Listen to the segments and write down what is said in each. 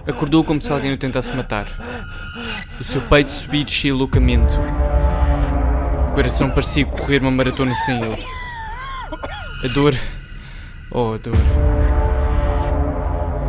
Acordou como se alguém o tentasse matar. O seu peito subia e descia loucamente. O coração parecia correr uma maratona sem ele. A dor... Oh, a dor...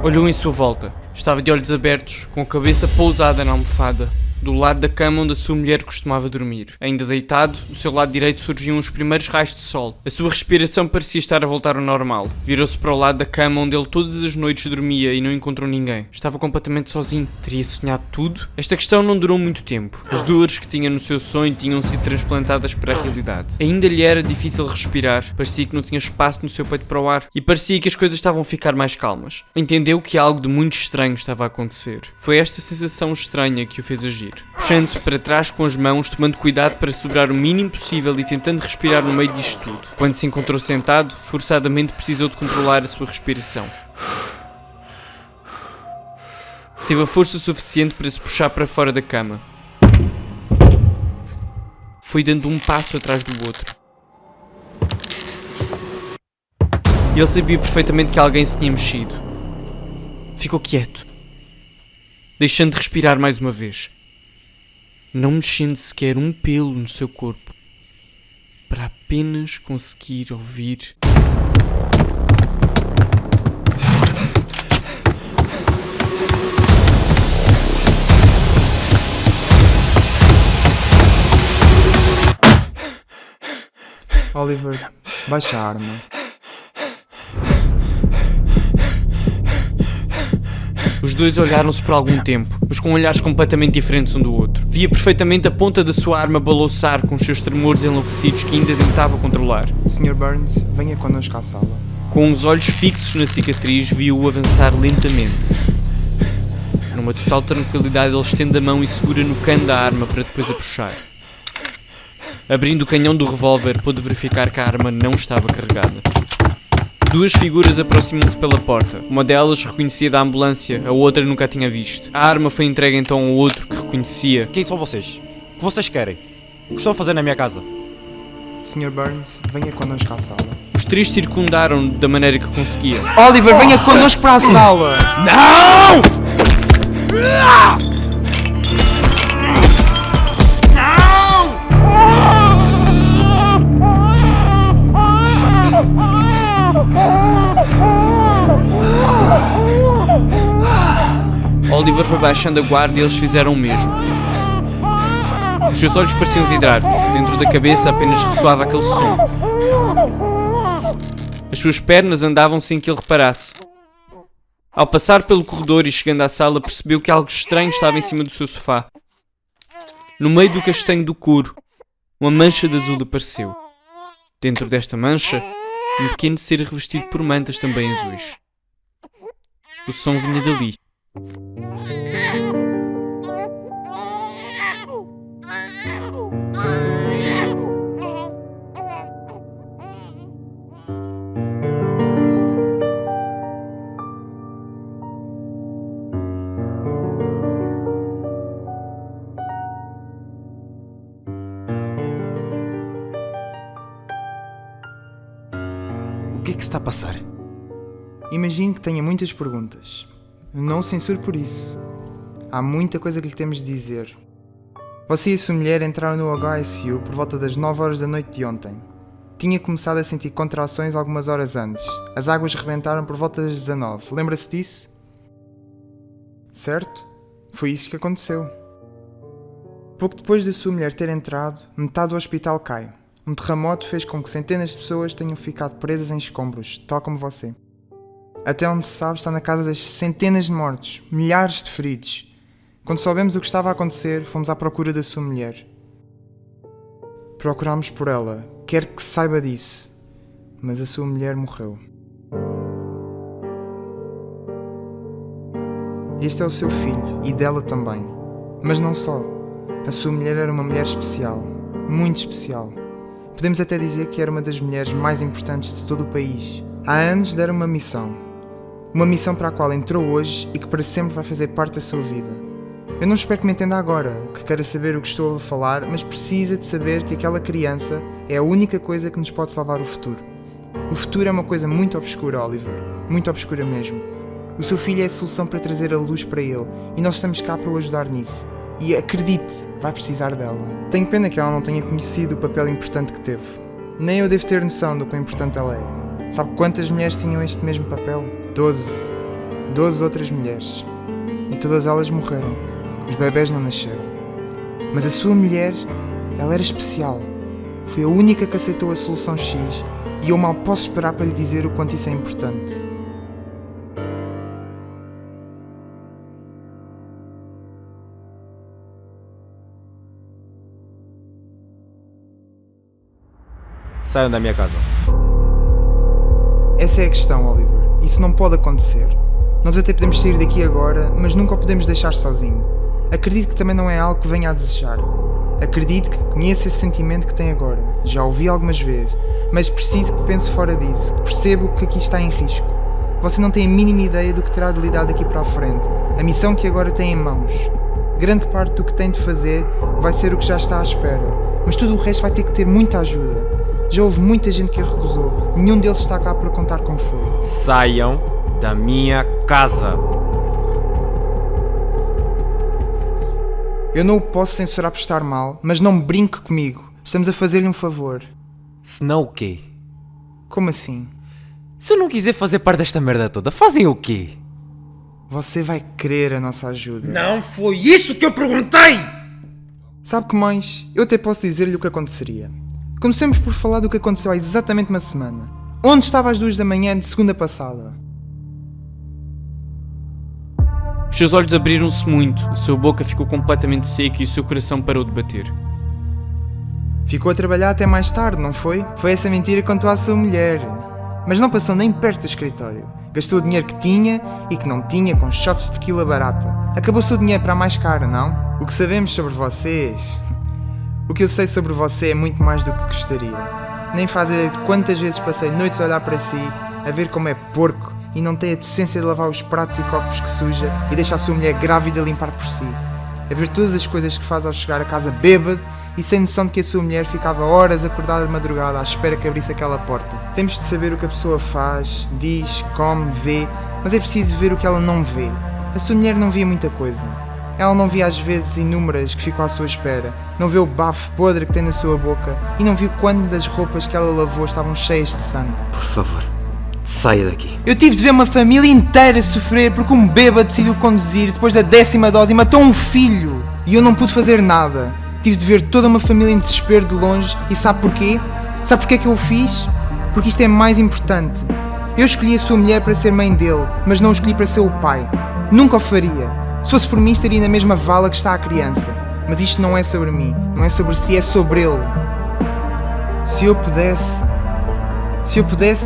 Olhou em sua volta. Estava de olhos abertos, com a cabeça pousada na almofada, do lado da cama onde a sua mulher costumava dormir. Ainda deitado, do seu lado direito surgiam os primeiros raios de sol. A sua respiração parecia estar a voltar ao normal. Virou-se para o lado da cama onde ele todas as noites dormia e não encontrou ninguém. Estava completamente sozinho. Teria sonhado tudo? Esta questão não durou muito tempo. As dores que tinha no seu sonho tinham sido transplantadas para a realidade. Ainda lhe era difícil respirar. Parecia que não tinha espaço no seu peito para o ar. E parecia que as coisas estavam a ficar mais calmas. Entendeu que algo de muito estranho estava a acontecer. Foi esta sensação estranha que o fez agir. Puxando-se para trás com as mãos, tomando cuidado para segurar o mínimo possível e tentando respirar no meio disto tudo. Quando se encontrou sentado, forçadamente precisou de controlar a sua respiração. Teve a força suficiente para se puxar para fora da cama. Foi dando um passo atrás do outro. E ele sabia perfeitamente que alguém se tinha mexido. Ficou quieto, deixando de respirar mais uma vez. Não mexendo sequer um pelo no seu corpo, para apenas conseguir ouvir. Oliver, baixa a arma. Os dois olharam-se por algum tempo, mas com olhares completamente diferentes um do outro. Via perfeitamente a ponta da sua arma balouçar com os seus tremores enlouquecidos que ainda tentava controlar. Sr. Burns, venha connosco à sala. Com os olhos fixos na cicatriz, viu-o avançar lentamente. Numa total tranquilidade, ele estende a mão e segura no cano da arma para depois a puxar. Abrindo o canhão do revólver, pôde verificar que a arma não estava carregada. Duas figuras aproximam-se pela porta. Uma delas reconhecia da ambulância, a outra nunca a tinha visto. A arma foi entregue então ao outro que reconhecia. Quem são vocês? O que vocês querem? O que estão a fazer na minha casa? Sr. Burns, venha connosco à sala. Os três circundaram-no da maneira que conseguiam. Oliver, venha connosco para a sala! Não! Oliver foi baixando a guarda e eles fizeram o mesmo. Os seus olhos pareciam vidrados. Dentro da cabeça apenas ressoava aquele som. As suas pernas andavam sem que ele reparasse. Ao passar pelo corredor e chegando à sala, percebeu que algo estranho estava em cima do seu sofá. No meio do castanho do couro, uma mancha de azul apareceu. Dentro desta mancha, um pequeno ser revestido por mantas também azuis. O som vinha dali. O que é que se está a passar? Imagino que tenha muitas perguntas. Não o censuro por isso. Há muita coisa que lhe temos de dizer. Você e a sua mulher entraram no HSU por volta das 9 horas da noite de ontem. Tinha começado a sentir contrações algumas horas antes. As águas rebentaram por volta das 19. Lembra-se disso? Certo? Foi isso que aconteceu. Pouco depois da sua mulher ter entrado, metade do hospital cai. Um terremoto fez com que centenas de pessoas tenham ficado presas em escombros, tal como você. Até onde se sabe está na casa das centenas de mortos, milhares de feridos. Quando soubemos o que estava a acontecer, fomos à procura da sua mulher. Procurámos por ela, quer que saiba disso, mas a sua mulher morreu. Este é o seu filho, e dela também. Mas não só. A sua mulher era uma mulher especial, muito especial. Podemos até dizer que era uma das mulheres mais importantes de todo o país. Há anos deram uma missão. Uma missão para a qual entrou hoje e que para sempre vai fazer parte da sua vida. Eu não espero que me entenda agora, que queira saber o que estou a falar, mas precisa de saber que aquela criança é a única coisa que nos pode salvar o futuro. O futuro é uma coisa muito obscura, Oliver. Muito obscura mesmo. O seu filho é a solução para trazer a luz para ele e nós estamos cá para o ajudar nisso. E acredite, vai precisar dela. Tenho pena que ela não tenha conhecido o papel importante que teve. Nem eu devo ter noção do quão importante ela é. Sabe quantas mulheres tinham este mesmo papel? 12. 12 outras mulheres. E todas elas morreram. Os bebés não nasceram. Mas a sua mulher, ela era especial. Foi a única que aceitou a solução X e eu mal posso esperar para lhe dizer o quanto isso é importante. Saiam da minha casa. Essa é a questão, Oliver. Isso não pode acontecer. Nós até podemos sair daqui agora, mas nunca o podemos deixar sozinho. Acredito que também não é algo que venha a desejar. Acredito que conheça esse sentimento que tem agora. Já ouvi algumas vezes, mas preciso que pense fora disso, que perceba o que aqui está em risco. Você não tem a mínima ideia do que terá de lidar daqui para a frente. A missão que agora tem em mãos. Grande parte do que tem de fazer vai ser o que já está à espera, mas tudo o resto vai ter que ter muita ajuda. Já houve muita gente que a recusou. Nenhum deles está cá para contar como foi. Saiam da minha casa. Eu não o posso censurar por estar mal, mas não brinque comigo. Estamos a fazer-lhe um favor. Senão o quê? Como assim? Se eu não quiser fazer parte desta merda toda, fazem o quê? Você vai querer a nossa ajuda. Não foi isso que eu perguntei! Sabe que mais? Eu até posso dizer-lhe o que aconteceria. Comecemos por falar do que aconteceu há exatamente uma semana. Onde estava às 2 da manhã de segunda passada? Os seus olhos abriram-se muito, a sua boca ficou completamente seca e o seu coração parou de bater. Ficou a trabalhar até mais tarde, não foi? Foi essa mentira que contou à sua mulher. Mas não passou nem perto do escritório. Gastou o dinheiro que tinha e que não tinha com shots de tequila barata. Acabou o seu dinheiro para a mais cara, não? O que sabemos sobre vocês... O que eu sei sobre você é muito mais do que gostaria. Nem faz ideia de quantas vezes passei noites a olhar para si, a ver como é porco e não tem a decência de lavar os pratos e copos que suja e deixa a sua mulher grávida limpar por si. A ver todas as coisas que faz ao chegar a casa bêbado e sem noção de que a sua mulher ficava horas acordada de madrugada à espera que abrisse aquela porta. Temos de saber o que a pessoa faz, diz, come, vê, mas é preciso ver o que ela não vê. A sua mulher não via muita coisa. Ela não via as vezes inúmeras que ficou à sua espera, não vê o bafo podre que tem na sua boca e não viu quando das roupas que ela lavou estavam cheias de sangue. Por favor, saia daqui. Eu tive de ver uma família inteira sofrer porque um bêbado decidiu conduzir depois da 10ª dose e matou um filho. E eu não pude fazer nada. Tive de ver toda uma família em desespero de longe e sabe porquê? Sabe porquê que eu o fiz? Porque isto é mais importante. Eu escolhi a sua mulher para ser mãe dele, mas não o escolhi para ser o pai. Nunca o faria. Se fosse por mim, estaria na mesma vala que está a criança. Mas isto não é sobre mim, não é sobre si, é sobre ele. Se eu pudesse,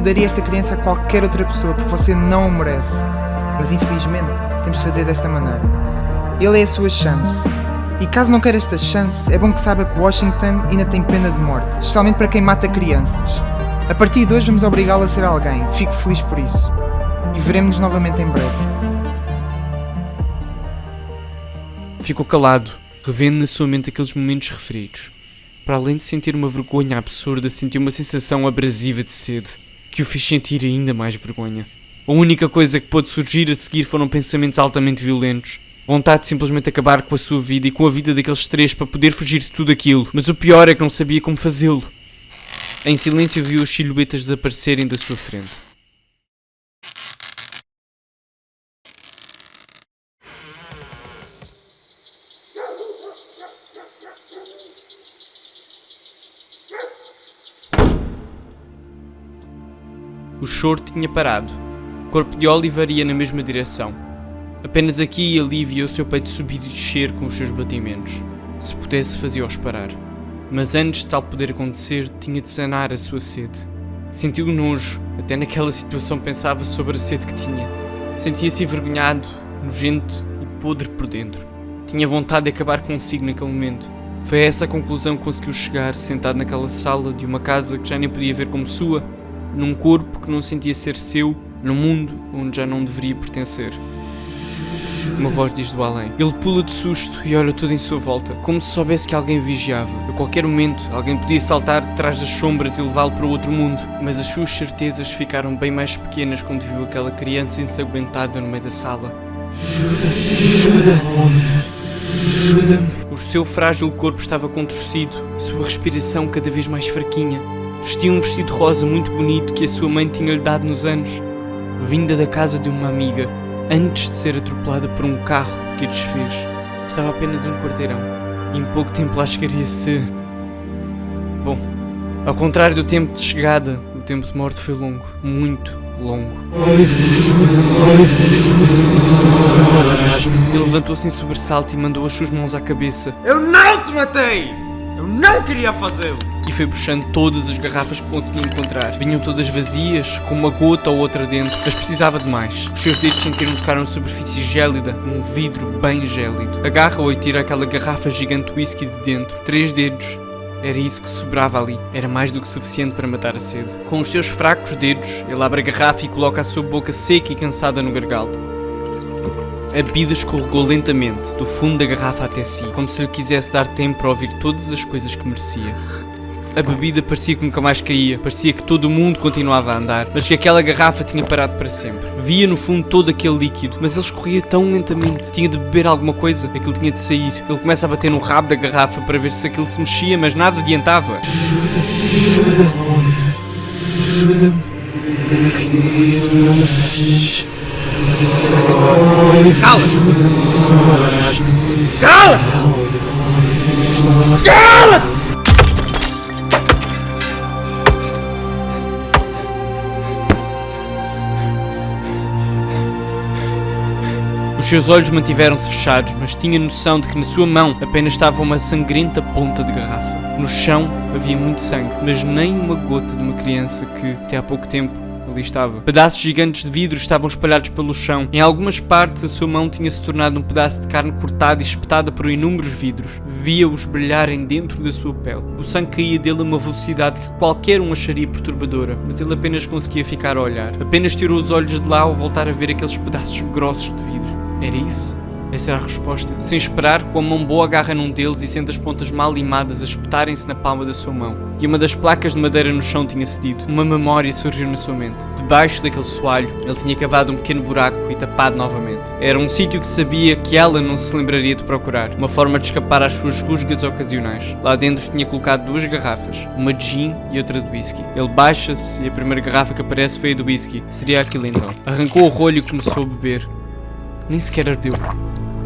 daria esta criança a qualquer outra pessoa, porque você não o merece. Mas infelizmente, temos de fazer desta maneira. Ele é a sua chance. E caso não queira esta chance, é bom que saiba que Washington ainda tem pena de morte, especialmente para quem mata crianças. A partir de hoje vamos obrigá-lo a ser alguém, fico feliz por isso. E veremos-nos novamente em breve. Ficou calado, revendo na sua mente aqueles momentos referidos. Para além de sentir uma vergonha absurda, sentiu uma sensação abrasiva de sede, que o fez sentir ainda mais vergonha. A única coisa que pôde surgir a seguir foram pensamentos altamente violentos. Vontade de simplesmente acabar com a sua vida e com a vida daqueles três para poder fugir de tudo aquilo. Mas o pior é que não sabia como fazê-lo. Em silêncio viu as silhuetas desaparecerem da sua frente. O choro tinha parado. O corpo de Oliver ia na mesma direção. Apenas aqui e ali via o seu peito subir e descer com os seus batimentos. Se pudesse, fazia-os parar. Mas antes de tal poder acontecer, tinha de sanar a sua sede. Sentiu nojo, até naquela situação pensava sobre a sede que tinha. Sentia-se envergonhado, nojento e podre por dentro. Tinha vontade de acabar consigo naquele momento. Foi a essa conclusão que conseguiu chegar, sentado naquela sala de uma casa que já nem podia ver como sua, num corpo que não sentia ser seu, num mundo onde já não deveria pertencer. Uma voz diz do além. Ele pula de susto e olha tudo em sua volta, como se soubesse que alguém vigiava. A qualquer momento, alguém podia saltar de trás das sombras e levá-lo para outro mundo, mas as suas certezas ficaram bem mais pequenas quando viu aquela criança ensanguentada no meio da sala. Ajuda-me! O seu frágil corpo estava contorcido, a sua respiração cada vez mais fraquinha. Vestia um vestido rosa muito bonito que a sua mãe tinha-lhe dado nos anos, vinda da casa de uma amiga, antes de ser atropelada por um carro que a desfez. Estava apenas um quarteirão. E em pouco tempo lá chegaria-se... Bom, ao contrário do tempo de chegada, o tempo de morte foi longo, muito longo. Ele levantou-se em sobressalto e mandou as suas mãos à cabeça. Eu não te matei! Eu não queria fazê-lo! E foi puxando todas as garrafas que conseguia encontrar. Vinham todas vazias, com uma gota ou outra dentro, mas precisava de mais. Os seus dedos sentiram tocar uma superfície gélida, um vidro bem gélido. Agarra-o e tira aquela garrafa gigante de whisky de dentro. 3 dedos. Era isso que sobrava ali. Era mais do que suficiente para matar a sede. Com os seus fracos dedos, ele abre a garrafa e coloca a sua boca seca e cansada no gargalo. A bebida escorregou lentamente, do fundo da garrafa até si, como se lhe quisesse dar tempo para ouvir todas as coisas que merecia. A bebida parecia que nunca mais caía, parecia que todo o mundo continuava a andar, mas que aquela garrafa tinha parado para sempre. Via no fundo todo aquele líquido, mas ele escorria tão lentamente. Tinha de beber alguma coisa, aquilo tinha de sair. Ele começa a bater no rabo da garrafa para ver se aquilo se mexia, mas nada adiantava. Ajuda-me. Cala-te! Cala-te! Cala-te! Os seus olhos mantiveram-se fechados, mas tinha noção de que na sua mão apenas estava uma sangrenta ponta de garrafa. No chão havia muito sangue, mas nem uma gota de uma criança que, até há pouco tempo, ali estava. Pedaços gigantes de vidro estavam espalhados pelo chão. Em algumas partes, a sua mão tinha-se tornado um pedaço de carne cortada e espetada por inúmeros vidros. Via-os brilharem dentro da sua pele. O sangue caía dele a uma velocidade que qualquer um acharia perturbadora, mas ele apenas conseguia ficar a olhar. Apenas tirou os olhos de lá ao voltar a ver aqueles pedaços grossos de vidro. Era isso? Essa era a resposta. Sem esperar, com a mão boa agarra num deles e sente as pontas mal limadas a espetarem-se na palma da sua mão. E uma das placas de madeira no chão tinha cedido. Uma memória surgiu na sua mente. Debaixo daquele soalho, ele tinha cavado um pequeno buraco e tapado novamente. Era um sítio que sabia que ela não se lembraria de procurar. Uma forma de escapar às suas rusgas ocasionais. Lá dentro tinha colocado 2 garrafas. Uma de gin e outra de whisky. Ele baixa-se e a primeira garrafa que aparece foi a de whisky. Seria aquilo então. Arrancou o rolho e começou a beber. Nem sequer ardeu.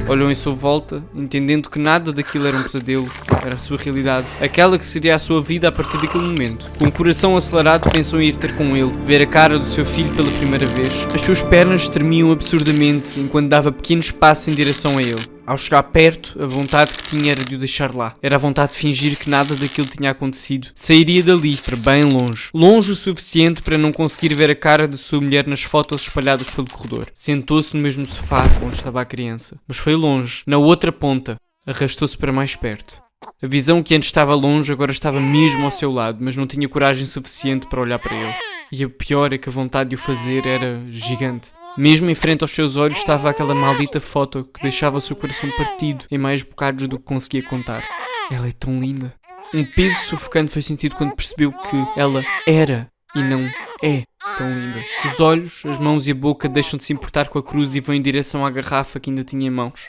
Olhou em sua volta, entendendo que nada daquilo era um pesadelo, era a sua realidade, aquela que seria a sua vida a partir daquele momento. Com o coração acelerado, pensou em ir ter com ele, ver a cara do seu filho pela primeira vez. As suas pernas tremiam absurdamente enquanto dava pequenos passos em direção a ele. Ao chegar perto, a vontade que tinha era de o deixar lá. Era a vontade de fingir que nada daquilo tinha acontecido. Sairia dali, para bem longe. Longe o suficiente para não conseguir ver a cara de sua mulher nas fotos espalhadas pelo corredor. Sentou-se no mesmo sofá onde estava a criança. Mas foi longe, na outra ponta. Arrastou-se para mais perto. A visão que antes estava longe agora estava mesmo ao seu lado, mas não tinha coragem suficiente para olhar para ele. E o pior é que a vontade de o fazer era gigante. Mesmo em frente aos seus olhos estava aquela maldita foto que deixava o seu coração partido em mais bocados do que conseguia contar. Ela é tão linda. Um peso sufocante foi sentido quando percebeu que ela era e não é tão linda. Os olhos, as mãos e a boca deixam de se importar com a cruz e vão em direção à garrafa que ainda tinha em mãos.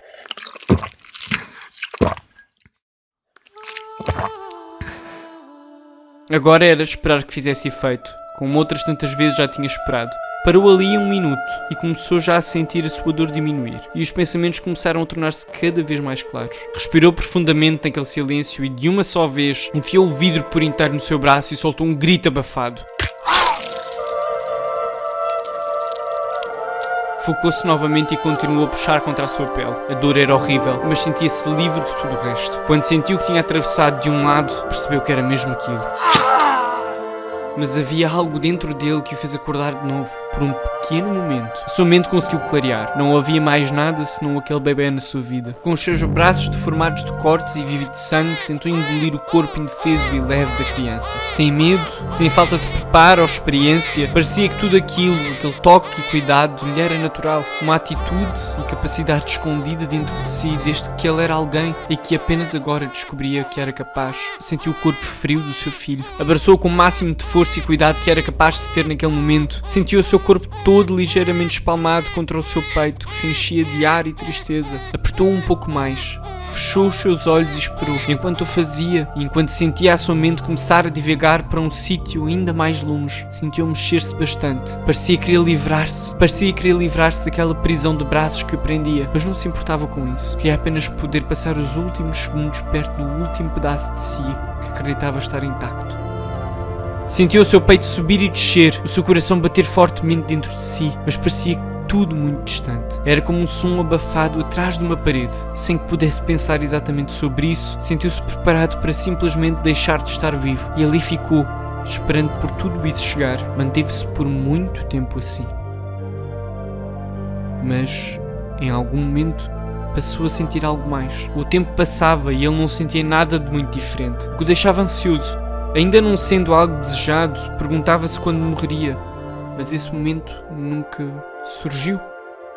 Agora era esperar que fizesse efeito, como outras tantas vezes já tinha esperado. Parou ali 1 minuto e começou já a sentir a sua dor diminuir e os pensamentos começaram a tornar-se cada vez mais claros. Respirou profundamente naquele silêncio e de uma só vez enfiou o vidro por inteiro no seu braço e soltou um grito abafado. Focou-se novamente e continuou a puxar contra a sua pele. A dor era horrível, mas sentia-se livre de tudo o resto. Quando sentiu que tinha atravessado de um lado, percebeu que era mesmo aquilo. mas havia algo dentro dele que o fez acordar de novo, por um pequeno momento. A sua mente conseguiu clarear. Não havia mais nada senão aquele bebê na sua vida. Com os seus braços deformados de cortes e vivos de sangue, tentou engolir o corpo indefeso e leve da criança. Sem medo, sem falta de preparo ou experiência, parecia que tudo aquilo, aquele toque e cuidado, lhe era natural. Uma atitude e capacidade escondida dentro de si desde que ele era alguém e que apenas agora descobria que era capaz. Sentiu o corpo frio do seu filho. Abraçou-o com o máximo de força e cuidado que era capaz de ter naquele momento. Sentiu o seu corpo todo ligeiramente espalmado contra o seu peito, que se enchia de ar e tristeza. Apertou-o um pouco mais. Fechou os seus olhos e esperou. Enquanto o fazia, e enquanto sentia a sua mente começar a divagar para um sítio ainda mais longe, sentiu mexer-se bastante. Parecia querer livrar-se daquela prisão de braços que o prendia, mas não se importava com isso. Queria apenas poder passar os últimos segundos perto do último pedaço de si que acreditava estar intacto. Sentiu o seu peito subir e descer, o seu coração bater fortemente dentro de si, mas parecia tudo muito distante. Era como um som abafado atrás de uma parede. Sem que pudesse pensar exatamente sobre isso, sentiu-se preparado para simplesmente deixar de estar vivo. E ali ficou, esperando por tudo isso chegar. Manteve-se por muito tempo assim. Mas, em algum momento, passou a sentir algo mais. O tempo passava e ele não sentia nada de muito diferente, o que o deixava ansioso. Ainda não sendo algo desejado, perguntava-se quando morreria. Mas esse momento nunca surgiu.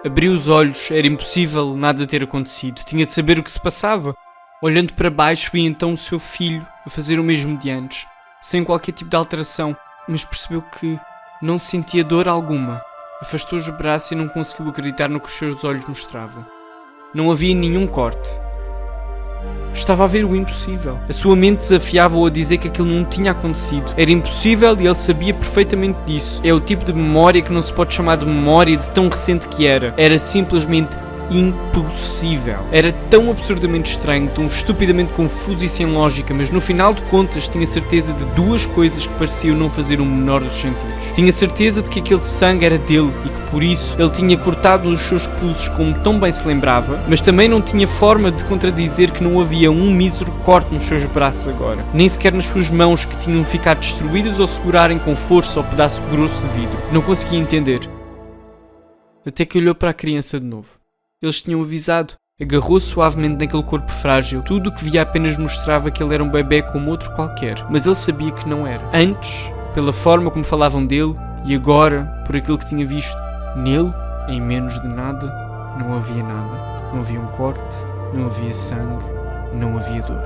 Abriu os olhos, era impossível nada ter acontecido. Tinha de saber o que se passava. Olhando para baixo, vi então o seu filho a fazer o mesmo de antes, sem qualquer tipo de alteração, mas percebeu que não sentia dor alguma. Afastou os braços e não conseguiu acreditar no que os seus olhos mostravam. Não havia nenhum corte. Estava a ver o impossível. A sua mente desafiava-o a dizer que aquilo não tinha acontecido. Era impossível e ele sabia perfeitamente disso. É o tipo de memória que não se pode chamar de memória de tão recente que era. Era simplesmente impossível. Era tão absurdamente estranho, tão estupidamente confuso e sem lógica, mas no final de contas tinha certeza de duas coisas que pareciam não fazer o menor dos sentidos. Tinha certeza de que aquele sangue era dele e que por isso ele tinha cortado os seus pulsos como tão bem se lembrava, mas também não tinha forma de contradizer que não havia um mísero corte nos seus braços agora, nem sequer nas suas mãos que tinham ficado destruídas ou segurarem com força o pedaço grosso de vidro. Não conseguia entender. Até que olhou para a criança de novo. Eles tinham avisado. Agarrou suavemente naquele corpo frágil. Tudo o que via apenas mostrava que ele era um bebê como outro qualquer. Mas ele sabia que não era. Antes, pela forma como falavam dele, e agora, por aquilo que tinha visto. Nele, em menos de nada, não havia nada. Não havia um corte, não havia sangue, não havia dor.